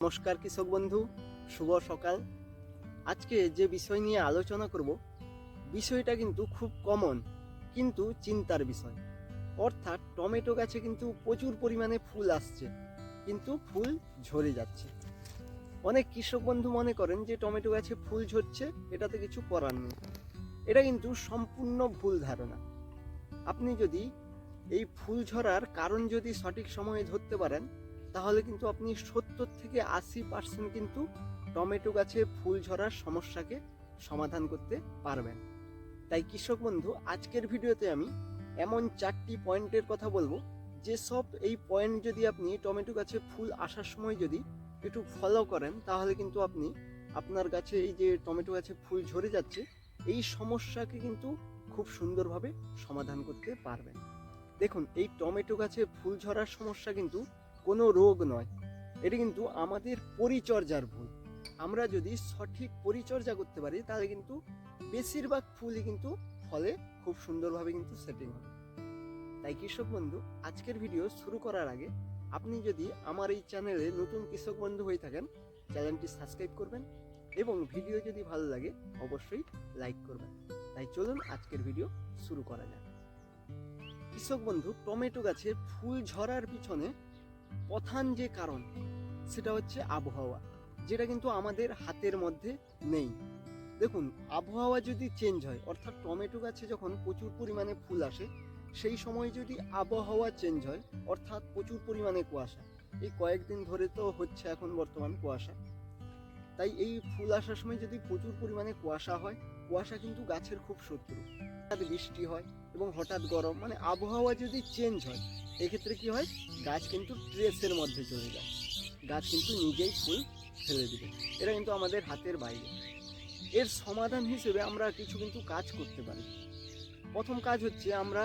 নমস্কার কৃষক বন্ধু, শুভ সকাল। আজকে যে বিষয় নিয়ে আলোচনা করব, বিষয়টা কিন্তু খুব কমন কিন্তু চিন্তার বিষয়। অর্থাৎ টমেটো গাছে কিন্তু প্রচুর পরিমাণে ফুল আসছে, কিন্তু ফুল ঝরে যাচ্ছে। অনেক কৃষক বন্ধু মনে করেন যে টমেটো গাছে ফুল ঝরছে, এটাতে কিছু করার নেই। এটা কিন্তু সম্পূর্ণ ভুল ধারণা। আপনি যদি এই ফুল ঝরার কারণ যদি সঠিক সময়ে ধরতে পারেন, তাহলে কিন্তু আপনি 70 থেকে 80% কিন্তু টমেটো গাছে ফুল ঝরার সমস্যাকে সমাধান করতে পারবেন। তাই কৃষক বন্ধু, আজকের ভিডিওতে আমি এমন 4টি পয়েন্টের কথা বলবো, যে সব এই পয়েন্ট যদি আপনি টমেটো গাছে ফুল আসার সময় যদি একটু ফলো করেন, তাহলে কিন্তু আপনি আপনার গাছে এই যে টমেটো গাছে ফুল ঝরে যাচ্ছে, এই সমস্যাকে কিন্তু খুব সুন্দরভাবে সমাধান করতে পারবেন। দেখুন, এই টমেটো গাছে ফুল ঝরার সমস্যা কিন্তু কোনো রোগ নয়, এটা কিন্তু আমাদের পরিচর্যার ভুল। আমরা যদি সঠিক পরিচর্যা করতে পারি, তাহলে কিন্তু বেশিরভাগ ফুলই কিন্তু ফলে খুব সুন্দরভাবে কিন্তু সেটিং হবে। তাই কৃষক বন্ধু, আজকের ভিডিও শুরু করার আগে আপনি যদি আমার এই চ্যানেলে নতুন কৃষক বন্ধু হয়ে থাকেন, চ্যানেলটি সাবস্ক্রাইব করবেন এবং ভিডিও যদি ভালো লাগে অবশ্যই লাইক করবেন। তাই চলুন আজকের ভিডিও শুরু করা যাক। কৃষক বন্ধু, টমেটো গাছে ফুল ঝরার পিছনে প্রধান যে কারণ, সেটা হচ্ছে আবহাওয়া, যেটা কিন্তু আমাদের হাতের মধ্যে নেই। দেখুন, আবহাওয়া যদি চেঞ্জ হয়, অর্থাৎ টমেটো গাছে যখন প্রচুর পরিমাণে ফুল আসে, সেই সময় যদি আবহাওয়া চেঞ্জ হয়, অর্থাৎ প্রচুর পরিমাণে কুয়াশা, এই কয়েকদিন ধরে তো হচ্ছে এখন বর্তমান কুয়াশা, তাই এই ফুল আসার সময় যদি প্রচুর পরিমাণে কুয়াশা হয়, কুয়াশা কিন্তু গাছের খুব শত্রু। হঠাৎ বৃষ্টি হয় এবং হঠাৎ গরম, মানে আবহাওয়া যদি চেঞ্জ হয়, এক্ষেত্রে কি হয়, গাছ কিন্তু স্ট্রেসের মধ্যে চলে যায়, গাছ কিন্তু নিজেই ফুল ফেলে দিবে। এটা কিন্তু আমাদের হাতের বাইরে। এর সমাধান হিসেবে আমরা কিছু কিন্তু কাজ করতে পারি। প্রথম কাজ হচ্ছে, আমরা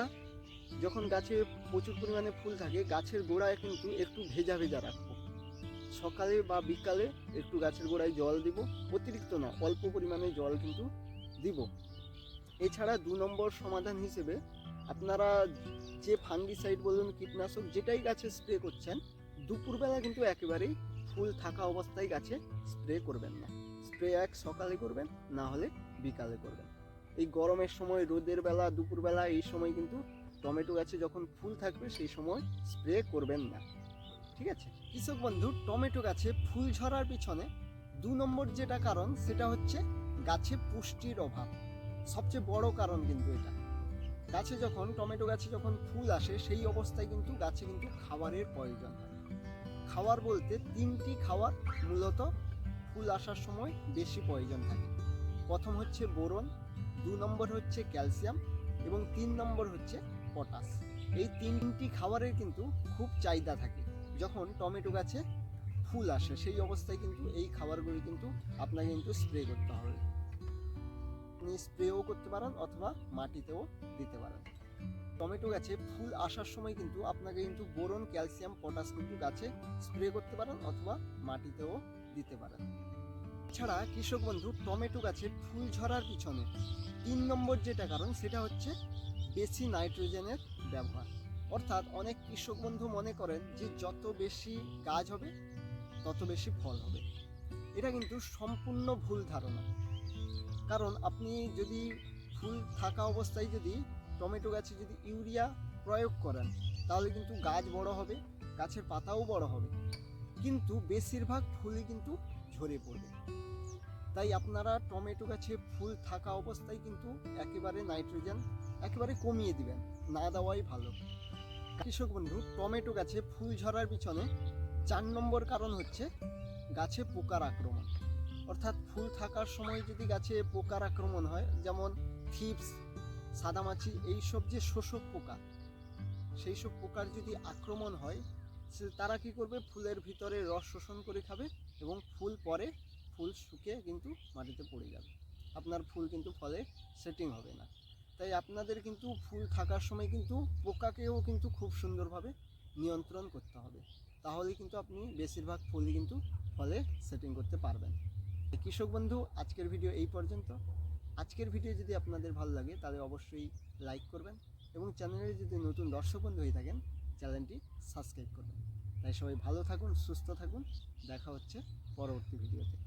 যখন গাছে প্রচুর পরিমাণে ফুল থাকে, গাছের গোড়ায় কিন্তু একটু ভেজা ভেজা রাখবো। সকালে বা বিকালে একটু গাছের গোড়ায় জল দিব, অতিরিক্ত না, অল্প পরিমাণে জল কিন্তু দিব। এছাড়া 2 নম্বর সমাধান হিসেবে, আপনারা যে ফাঙ্গিসাইড বলুন, কীটনাশক যেটাই গাছে স্প্রে করছেন, দুপুরবেলা কিন্তু একেবারেই ফুল থাকা অবস্থায় গাছে স্প্রে করবেন না। স্প্রে এক সকালে করবেন, না হলে বিকালে করবেন। এই গরমের সময়, রোদের বেলা, দুপুরবেলা, এই সময় কিন্তু টমেটো গাছে যখন ফুল থাকবে, সেই সময় স্প্রে করবেন না। ঠিক আছে কৃষক বন্ধু, টমেটো গাছে ফুল ঝরার পিছনে 2 নম্বর যেটা কারণ, সেটা হচ্ছে গাছে পুষ্টির অভাব। সবচেয়ে বড় কারণ কিন্তু এটা। গাছে যখন টমেটো গাছে যখন ফুল আসে, সেই অবস্থায় কিন্তু গাছে কিন্তু খাবারের প্রয়োজন হয়। খাবার বলতে 3টি খাবার মূলত ফুল আসার সময় বেশি প্রয়োজন থাকে। প্রথম হচ্ছে বোরন, 2 নম্বর হচ্ছে ক্যালসিয়াম এবং 3 নম্বর হচ্ছে পটাশ। এই 3টি খাবারের কিন্তু খুব চাহিদা থাকে যখন টমেটো গাছে ফুল আসে, সেই অবস্থায় কিন্তু এই খাবারগুলি কিন্তু আপনাকে কিন্তু স্প্রে করতে হবে। আপনি স্প্রেও করতে পারেন অথবা মাটিতেও দিতে পারেন। টমেটো গাছে ফুল আসার সময় কিন্তু আপনাকে কিন্তু বোরন, ক্যালসিয়াম, পটাশ কিন্তু গাছে স্প্রে করতে পারেন অথবা মাটিতেও দিতে পারেন। এছাড়া কৃষক বন্ধু, টমেটো গাছে ফুল ঝরার পিছনে 3 নম্বর যেটা কারণ, সেটা হচ্ছে বেশি নাইট্রোজেনের ব্যবহার। অর্থাৎ অনেক কৃষক বন্ধু মনে করেন যে যত বেশি গাছ হবে তত বেশি ফল হবে। এটা কিন্তু সম্পূর্ণ ভুল ধারণা। কারণ আপনি যদি ফুল থাকা অবস্থায় যদি টমেটো গাছে যদি ইউরিয়া প্রয়োগ করেন, তাহলে কিন্তু গাছ বড় হবে, গাছের পাতাও বড় হবে, কিন্তু বেশিরভাগ ফুলই কিন্তু ঝরে পড়বে। তাই আপনারা টমেটো গাছে ফুল থাকা অবস্থায় কিন্তু একেবারে নাইট্রোজেন একেবারে কমিয়ে দিবেন, না দেওয়াই ভালো। কৃষক বন্ধু, টমেটো গাছে ফুল ঝরার পিছনে 4 নম্বর কারণ হচ্ছে গাছে পোকার আক্রমণ। অর্থাৎ ফুল থাকার সময় যদি গাছে পোকার আক্রমণ হয়, যেমন থিপস, সাদামাছি, এইসব যে শোষক পোকা, সেই সব পোকার যদি আক্রমণ হয়, তারা কি করবে, ফুলের ভিতরে রস শোষণ করে খাবে এবং ফুল পরে ফুল শুকিয়ে কিন্তু মাটিতে পড়ে যাবে, আপনার ফুল কিন্তু ফলে সেটিং হবে না। তাই আপনাদের কিন্তু ফুল থাকার সময় কিন্তু পোকাকেও কিন্তু খুব সুন্দরভাবে নিয়ন্ত্রণ করতে হবে, তাহলে কিন্তু আপনি বেশিরভাগ ফুলই কিন্তু ফলে সেটিং করতে পারবেন। কৃষক বন্ধু, আজকের ভিডিও এই পর্যন্ত। আজকের ভিডিও যদি আপনাদের ভালো লাগে, তাহলে অবশ্যই লাইক করবেন এবং চ্যানেলে যদি নতুন দর্শক বন্ধু হয়ে থাকেন, চ্যানেলটি সাবস্ক্রাইব করবেন। তাই সবাই ভালো থাকুন, সুস্থ থাকুন। দেখা হচ্ছে পরবর্তী ভিডিওতে।